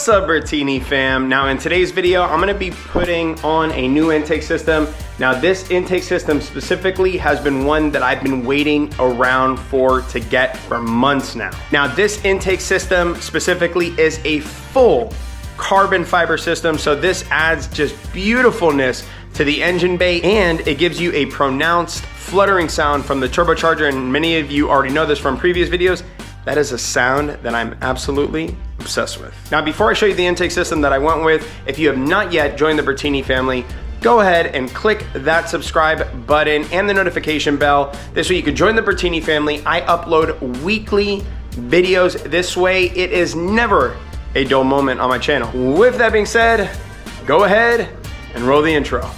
What's up, Bertini fam? Now in today's video, I'm gonna be putting on a new intake system. Now this intake system specifically has been one that I've been waiting around to get for months now. Now this intake system specifically is a full carbon fiber system, so this adds just beautifulness to the engine bay, and it gives you a pronounced fluttering sound from the turbocharger, and many of you already know this from previous videos. That is a sound that I'm absolutely obsessed with. Now, before I show you the intake system that I went with, if you have not yet joined the Bertini family, go ahead and click that subscribe button and the notification bell. This way you can join the Bertini family. I upload weekly videos this way. It is never a dull moment on my channel. With that being said, go ahead and roll the intro.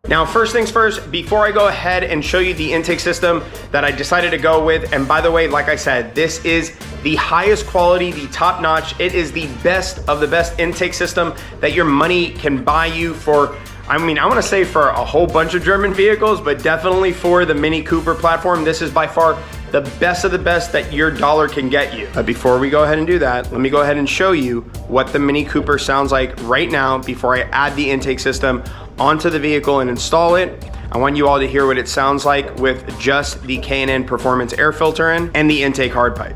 Now, first things first, before I go ahead and show you the intake system that I decided to go with, and by the way, like I said, this is the highest quality, the top notch. It is the best of the best intake system that your money can buy you for. I mean, I wanna say for a whole bunch of German vehicles, but definitely for the Mini Cooper platform, this is by far the best of the best that your dollar can get you. But before we go ahead and do that, let me go ahead and show you what the Mini Cooper sounds like right now before I add the intake system onto the vehicle and install it. I want you all to hear what it sounds like with just the K&N Performance air filter in and the intake hard pipe.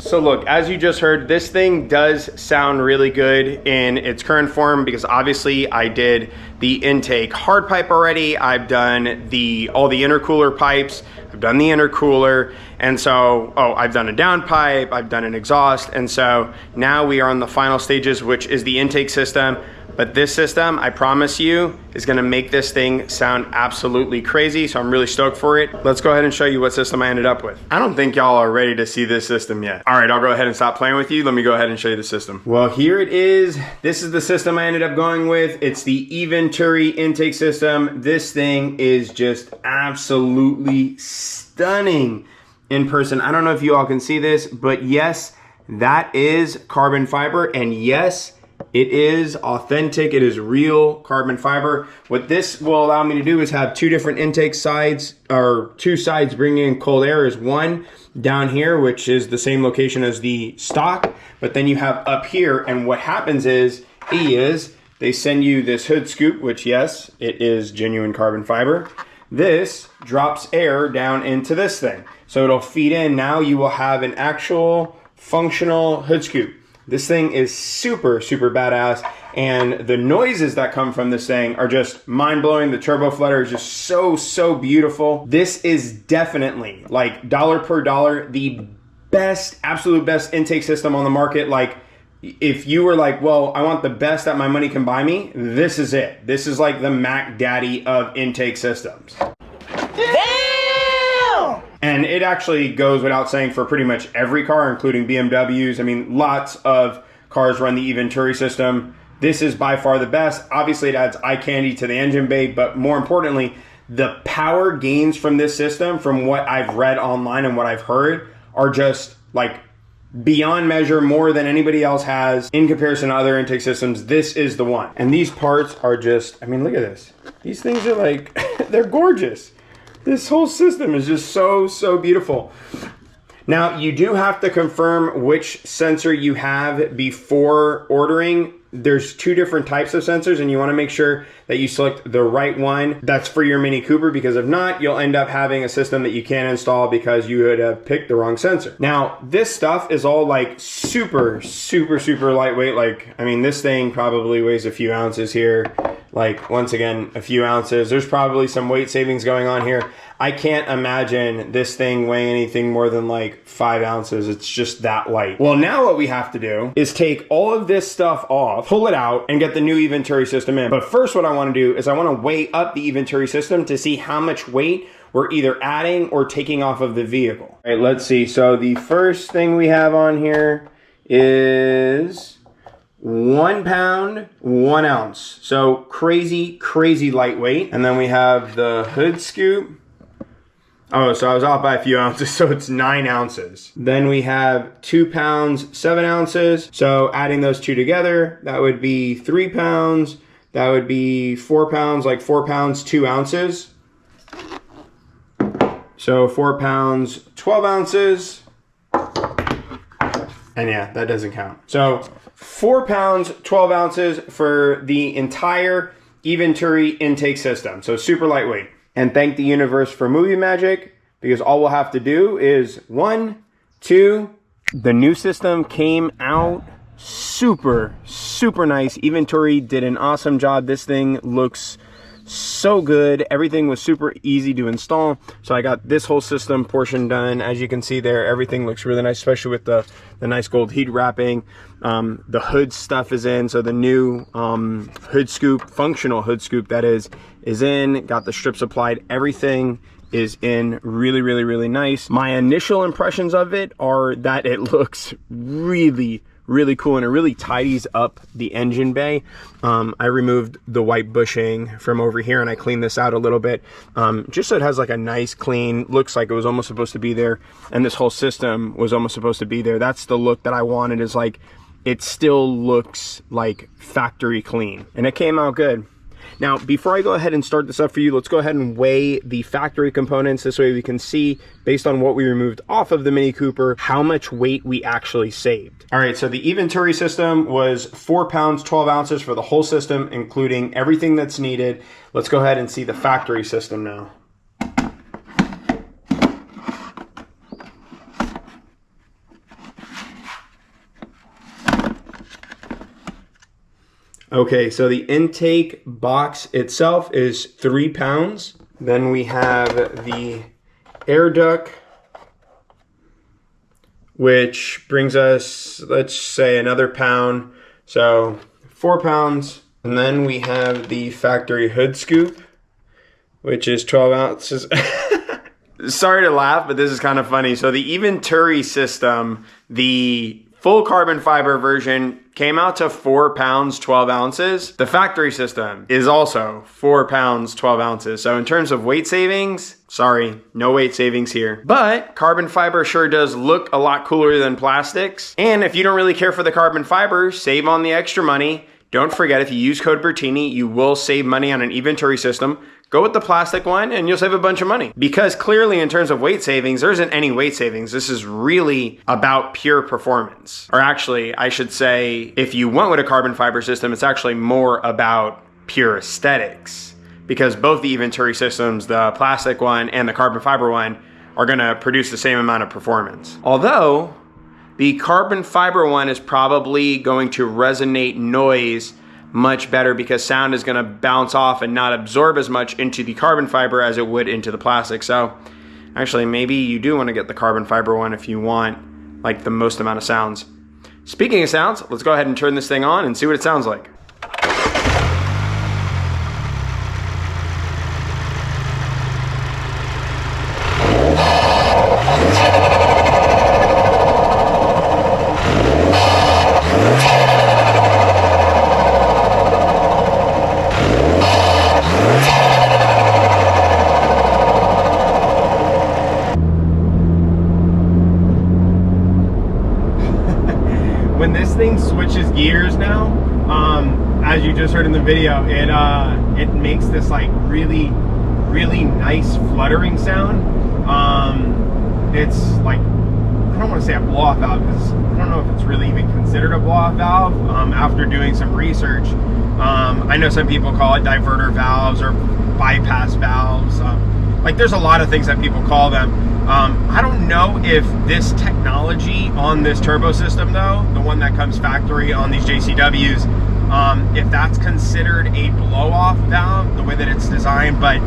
So look, as you just heard, this thing does sound really good in its current form because obviously I did the intake hard pipe already. I've done all the intercooler pipes. I've done the intercooler. And so, I've done a downpipe, I've done an exhaust. And so now we are on the final stages, which is the intake system. But this system, I promise you, is gonna make this thing sound absolutely crazy. So I'm really stoked for it. Let's go ahead and show you what system I ended up with. I don't think y'all are ready to see this system yet. All right, I'll go ahead and stop playing with you. Let me go ahead and show you the system. Well, here it is. This is the system I ended up going with. It's the Eventuri intake system. This thing is just absolutely stunning in person. I don't know if you all can see this, but yes, that is carbon fiber, and yes, it is authentic. It is real carbon fiber. What this will allow me to do is have two different intake sides, or two sides bringing in cold air. Is one down here, which is the same location as the stock, but then you have up here, and what happens is they send you this hood scoop, which yes, it is genuine carbon fiber. This drops air down into this thing. So it'll feed in. Now you will have an actual functional hood scoop. This thing is super, super badass, and the noises that come from this thing are just mind-blowing. The turbo flutter is just so, so beautiful. This is definitely, like, dollar per dollar, the best, absolute best intake system on the market. Like, if you were like, well, I want the best that my money can buy me, this is it. This is like the Mac Daddy of intake systems. And it actually goes without saying for pretty much every car, including BMWs. I mean, lots of cars run the Eventuri system. This is by far the best. Obviously, it adds eye candy to the engine bay, but more importantly, the power gains from this system, from what I've read online and what I've heard, are just like beyond measure, more than anybody else has in comparison to other intake systems. This is the one. And these parts are just, I mean, look at this. These things are like, they're gorgeous. This whole system is just so, so beautiful. Now, you do have to confirm which sensor you have before ordering. There's two different types of sensors, and you want to make sure that you select the right one that's for your Mini Cooper, because if not, you'll end up having a system that you can't install because you would have picked the wrong sensor. Now, this stuff is all like super, super, super lightweight. Like, I mean, this thing probably weighs a few ounces here. Like, once again, a few ounces. There's probably some weight savings going on here. I can't imagine this thing weighing anything more than like 5 ounces. It's just that light. Well, now what we have to do is take all of this stuff off, pull it out, and get the new Eventuri system in. But first, what I want to do is I want to weigh up the Eventuri system to see how much weight we're either adding or taking off of the vehicle. All right, let's see. So the first thing we have on here is 1 pound, 1 ounce. So crazy, crazy lightweight. And then we have the hood scoop. Oh, so I was off by a few ounces, so it's 9 ounces. Then we have 2 pounds, 7 ounces. So adding those two together, that would be 3 pounds. That would be 4 pounds, like 4 pounds, 2 ounces. So 4 pounds, 12 ounces. And yeah, that doesn't count. So 4 pounds, 12 ounces for the entire Eventuri intake system. So super lightweight. And thank the universe for movie magic, because all we'll have to do is 1, 2. The new system came out super nice. Eventuri did an awesome job. This thing looks so good. Everything was super easy to install. So I got this whole system portion done. As you can see there, everything looks really nice, especially with the nice gold heat wrapping. The hood stuff is in. So the new hood scoop, functional hood scoop that is in. Got the strips applied. Everything is in really nice. My initial impressions of it are that it looks really cool, and it really tidies up the engine bay. I removed the white bushing from over here and I cleaned this out a little bit, just so it has like a nice clean, looks like it was almost supposed to be there, and this whole system was almost supposed to be there. That's the look that I wanted, is like, it still looks like factory clean, and it came out good. Now, before I go ahead and start this up for you, let's go ahead and weigh the factory components. This way we can see, based on what we removed off of the Mini Cooper, how much weight we actually saved. All right, so the Eventuri system was 4 pounds, 12 ounces for the whole system, including everything that's needed. Let's go ahead and see the factory system now. Okay, so the intake box itself is 3 pounds. Then we have the air duct, which brings us, let's say, another pound. So 4 pounds. And then we have the factory hood scoop, which is 12 ounces. Sorry to laugh, but this is kind of funny. So the Eventuri system, the full carbon fiber version, came out to 4 pounds, 12 ounces. The factory system is also 4 pounds, 12 ounces. So in terms of weight savings, sorry, no weight savings here. But carbon fiber sure does look a lot cooler than plastics. And if you don't really care for the carbon fiber, save on the extra money. Don't forget, if you use code Bertini, you will save money on an Eventuri system. Go with the plastic one and you'll save a bunch of money. Because clearly, in terms of weight savings, there isn't any weight savings. This is really about pure performance. Or actually, I should say, if you went with a carbon fiber system, it's actually more about pure aesthetics. Because both the Eventuri systems, the plastic one and the carbon fiber one, are gonna produce the same amount of performance. Although, the carbon fiber one is probably going to resonate noise much better, because sound is going to bounce off and not absorb as much into the carbon fiber as it would into the plastic. So actually, maybe you do want to get the carbon fiber one if you want like the most amount of sounds. Speaking of sounds, let's go ahead and turn this thing on and see what it sounds like. When this thing switches gears now, as you just heard in the video, it makes this like really nice fluttering sound. It's like, I don't want to say a blow-off valve, because I don't know if it's really even considered a blow-off valve. After doing some research, I know some people call it diverter valves or bypass valves. Like, there's a lot of things that people call them. I don't know if this technology on this turbo system, though, the one that comes factory on these JCWs, if that's considered a blow-off valve, the way that it's designed. But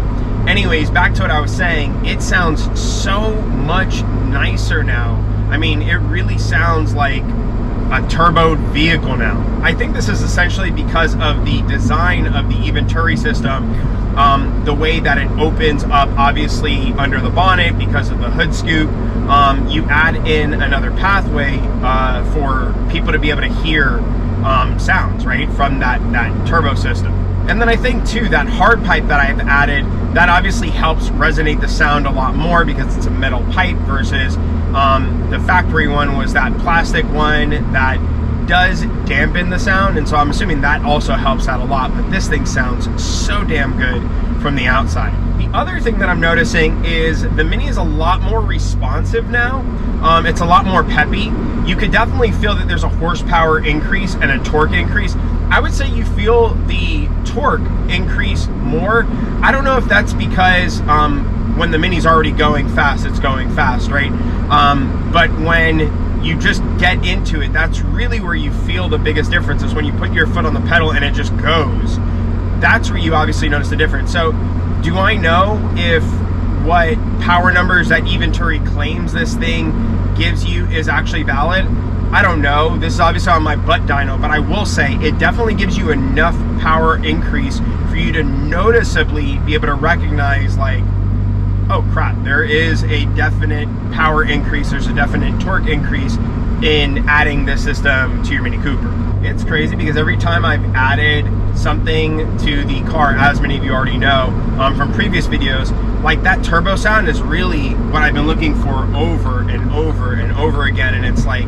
anyways, back to what I was saying, it sounds so much nicer now. I mean, it really sounds like a turboed vehicle now. I think this is essentially because of the design of the Eventuri system, the way that it opens up, obviously under the bonnet because of the hood scoop. You add in another pathway for people to be able to hear sounds, right, from that turbo system. And then I think too, that hard pipe that I've added, that obviously helps resonate the sound a lot more because it's a metal pipe versus the factory one was that plastic one that does dampen the sound. And so I'm assuming that also helps out a lot, but this thing sounds so damn good from the outside. The other thing that I'm noticing is the Mini is a lot more responsive now. It's a lot more peppy. You could definitely feel that there's a horsepower increase and a torque increase. I would say you feel the torque increase more. I don't know if that's because when the Mini's already going fast, it's going fast, right? But when you just get into it, that's really where you feel the biggest difference, is when you put your foot on the pedal and it just goes. That's where you obviously notice the difference. So do I know if what power numbers that Eventuri claims this thing gives you is actually valid? I don't know. This is obviously on my butt dyno, but I will say it definitely gives you enough power increase for you to noticeably be able to recognize, like, oh crap, there is a definite power increase, there's a definite torque increase in adding this system to your Mini Cooper. It's crazy because every time I've added something to the car, as many of you already know from previous videos, like that turbo sound is really what I've been looking for over and over and over again. And it's like,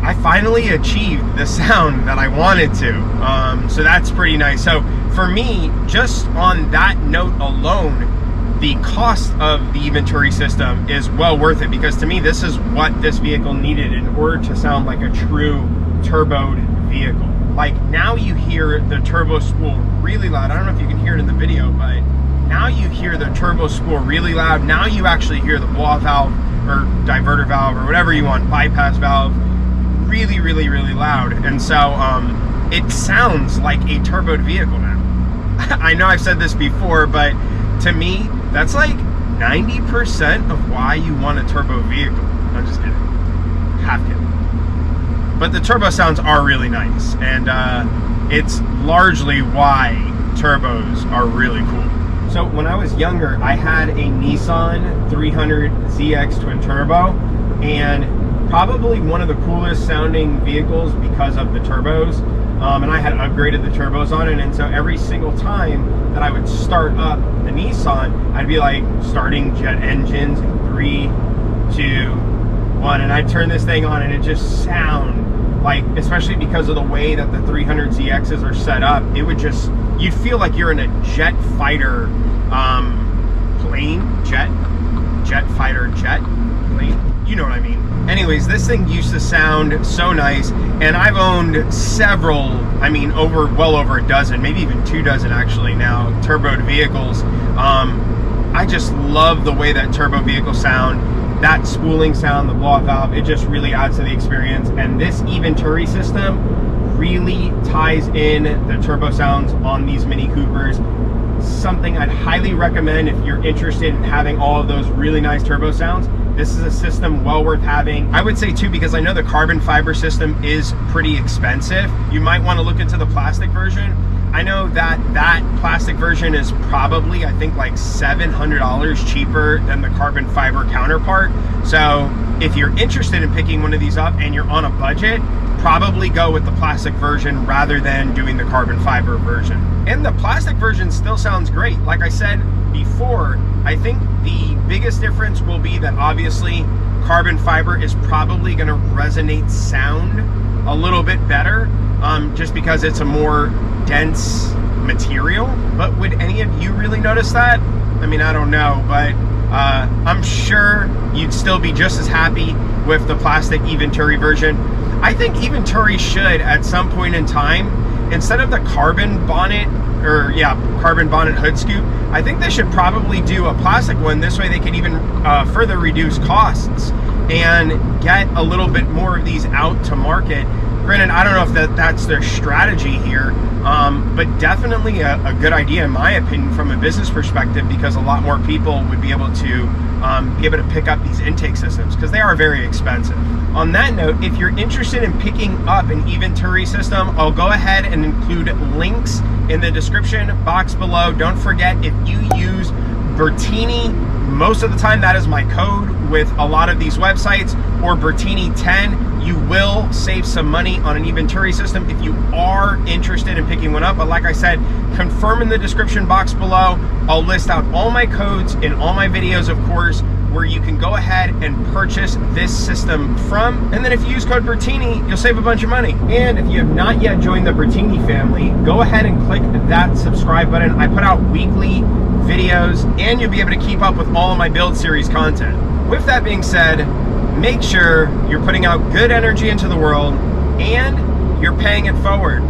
I finally achieved the sound that I wanted to. So that's pretty nice. So for me, just on that note alone, the cost of the Eventuri system is well worth it, because to me, this is what this vehicle needed in order to sound like a true turboed vehicle. Like, now you hear the turbo spool really loud. I don't know if you can hear it in the video, but now you hear the turbo spool really loud. Now you actually hear the blow-off valve or diverter valve or whatever you want, bypass valve, really, really, really loud. And so it sounds like a turboed vehicle now. I know I've said this before, but to me, that's like 90% of why you want a turbo vehicle. I'm just kidding. Half kidding. But the turbo sounds are really nice, and it's largely why turbos are really cool. So when I was younger, I had a Nissan 300ZX twin turbo, and probably one of the coolest sounding vehicles because of the turbos. And I had upgraded the turbos on it, and so every single time that I would start up the Nissan, I'd be like starting jet engines in 3, 2, 1, and I'd turn this thing on and it just sound like, especially because of the way that the 300ZXs are set up, it would just, you'd feel like you're in a jet fighter plane, jet fighter jet plane, you know what I mean. Anyways, this thing used to sound so nice, and I've owned several, I mean, well over a dozen, maybe even 2 dozen actually now, turboed vehicles. I just love the way that turbo vehicles sound, that spooling sound, the blow-off valve, it just really adds to the experience. And this Eventuri system really ties in the turbo sounds on these Mini Coopers. Something I'd highly recommend if you're interested in having all of those really nice turbo sounds. This is a system well worth having. I would say too, because I know the carbon fiber system is pretty expensive, you might want to look into the plastic version. I know that that plastic version is probably, I think, like $700 cheaper than the carbon fiber counterpart. So if you're interested in picking one of these up and you're on a budget, probably go with the plastic version rather than doing the carbon fiber version. And the plastic version still sounds great. Like I said before, I think the biggest difference will be that obviously carbon fiber is probably going to resonate sound a little bit better, just because it's a more dense material. But would any of you really notice that? I mean, I don't know, but I'm sure you'd still be just as happy with the plastic Eventuri version. I think Eventuri should, at some point in time, instead of the carbon bonnet, or yeah, carbon bonnet hood scoop, I think they should probably do a plastic one. This way they could even further reduce costs and get a little bit more of these out to market. Granted, I don't know if that's their strategy here, but definitely a good idea in my opinion from a business perspective, because a lot more people would be able to pick up these intake systems, because they are very expensive. On that note, if you're interested in picking up an Eventuri system, I'll go ahead and include links in the description box below. Don't forget, if you use Bertini, most of the time that is my code with a lot of these websites, or Bertini 10, you will save some money on an Eventuri system if you are are interested in picking one up. But like I said, confirm in the description box below. I'll list out all my codes in all my videos, of course, where you can go ahead and purchase this system from. And then if you use code Bertini, you'll save a bunch of money. And if you have not yet joined the Bertini family, go ahead and click that subscribe button. I put out weekly videos, and you'll be able to keep up with all of my build series content. With that being said, make sure you're putting out good energy into the world and you're paying it forward.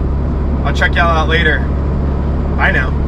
I'll check y'all out later. Bye now.